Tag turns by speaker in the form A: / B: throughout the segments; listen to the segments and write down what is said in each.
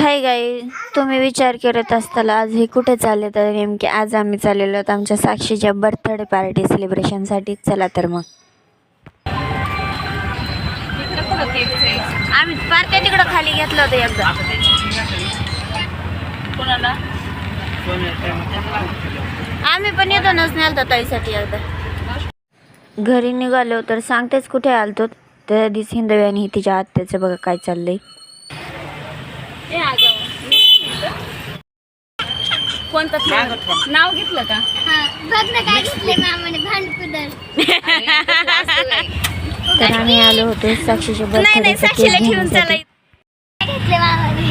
A: हाय गाई, तुम्ही विचार करत असताल आज हे कुठे चालले, तर नेमके आज आम्ही चाललेलो आहोत आमच्या साक्षीच्या बर्थडे पार्टी सेलिब्रेशनसाठी. चला तर मग आम्ही पार्ट्या तिकडं खाली घेतलं होतं एकदा. आम्ही पण येतो नसण्याल तर ताईसाठी एकदा. घरी निघालो तर सांगतेच कुठे आलतो, त्या दिवशी हिंदवी आणि तिच्या आत्याचं बघा काय चाललंय.
B: कोणतं नाव घेतलं का?
C: बघ ना काय घेतले मामाने भांडकुदळ.
A: तर आम्ही आलो होतो साक्षीच्या
B: नाही साक्षीला ठेवून
A: बर्थडे.
C: घेतले मामाने.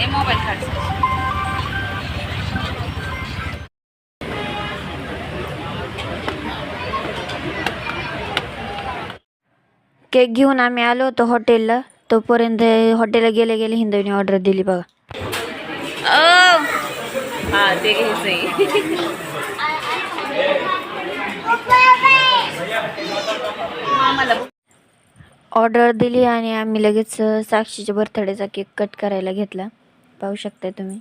B: मोबाईल काढ.
A: केक घेऊन आम्ही आलो होतो हॉटेलला. तोपर्यंत हॉटेलला गेले गेले हिंदवीने ऑर्डर दिली बघा.
B: हा ते घ्यायचंय. मामाला
A: ऑर्डर दिली आणि आम्ही लगेच साक्षीच्या बर्थडेचा केक कट करायला घेतला. पाहू शकताय तुम्ही.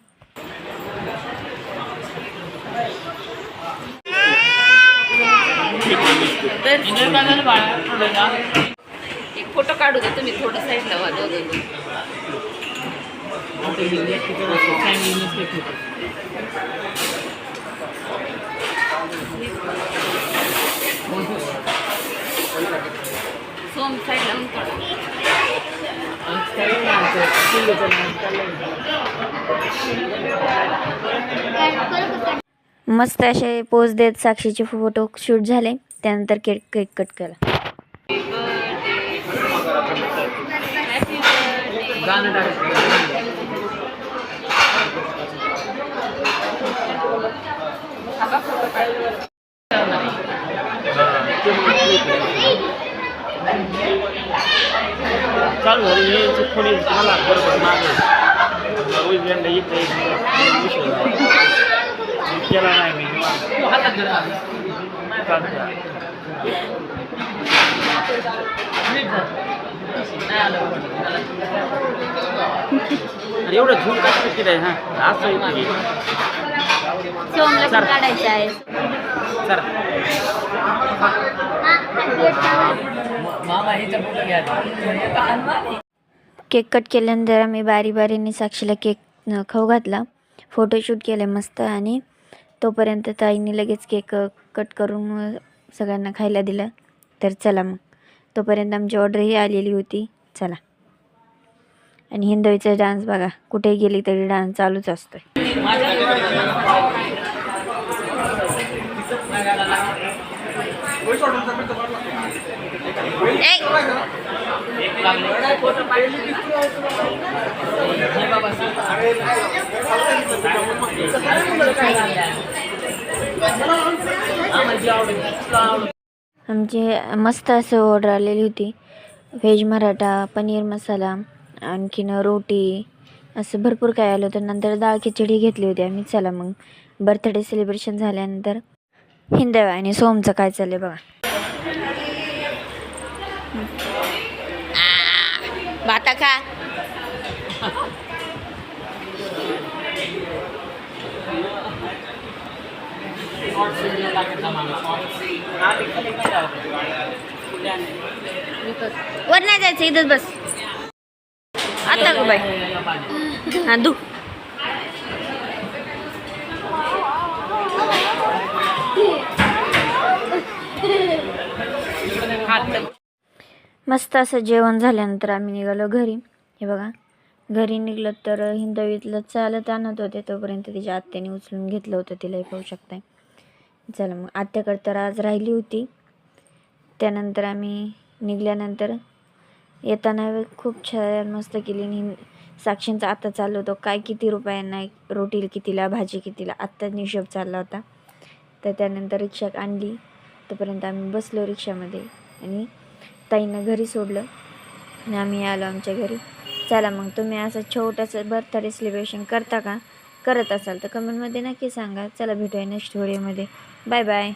B: एक फोटो काढू दे तुम्ही, थोडं साईडला वा दोघं. सोम साईडला
A: मस्त असे पोज देत साक्षीचे फोटो शूट झाले. त्यानंतर केक कट केला.
D: चालू झाली थोडी मला बरोबर मागे केला नाही मी एवढं झूम कसं केलं आहे. हां असं
A: सोमला पण काढायचं आहे.
D: सर
A: केक कट केल्यानंतर आम्ही बारीने साक्षीला केक खाऊ घातला. फोटोशूट केले मस्त. आणि तोपर्यंत ताईने लगेच केक कट करून सगळ्यांना खायला दिलं. तर चला मग तोपर्यंत आमची ऑर्डरही आलेली होती. चला. आणि हिंदवीचा डान्स बघा, कुठे गेली तरी डान्स चालूच असतोय. आमची मस्त असं ऑर्डर आलेली होती. व्हेज मराठा, पनीर मसाला, आणखीन रोटी, असं भरपूर काय आलं होतं. नंतर डाळ खिचडी घेतली होती आम्ही. चला मग बर्थडे सेलिब्रेशन झाल्यानंतर हिंदवी आणि सोमचं काय चाललंय बघा.
B: भाता खा.
A: वर नाही जायचं, इथंच बस. आता गो बाई. हा दू. मस्त असं जेवण झाल्यानंतर आम्ही निघालो घरी. हे बघा, घरी निघलो तर हिंदवीतलं चालत आणत होते. तोपर्यंत तिच्या आत्याने उचलून घेतलं होतं तिलाही पाहू शकताय. चला मग आत्याकडे तर आज राहिली होती. त्यानंतर आम्ही निघाल्यानंतर येताना खूप छान मस्त केली. साक्षींचा आता चाललो होतो काय किती रुपयांना रोटी कितीला, भाजी कितीला, आत्ताच हिशोब चालला होता. तर त्यानंतर रिक्षा आणली. तोपर्यंत आम्ही बसलो रिक्षामध्ये आणि ताईंना घरी सोडलं आणि आम्ही आलो आमच्या घरी. चला मग तुम्ही असं छोटंसं बर्थडे सेलिब्रेशन करता का? करत असाल तर कमेंटमध्ये नक्की सांगा. चला भेटूया नेक्स्ट व्हिडिओमध्ये. Bye bye.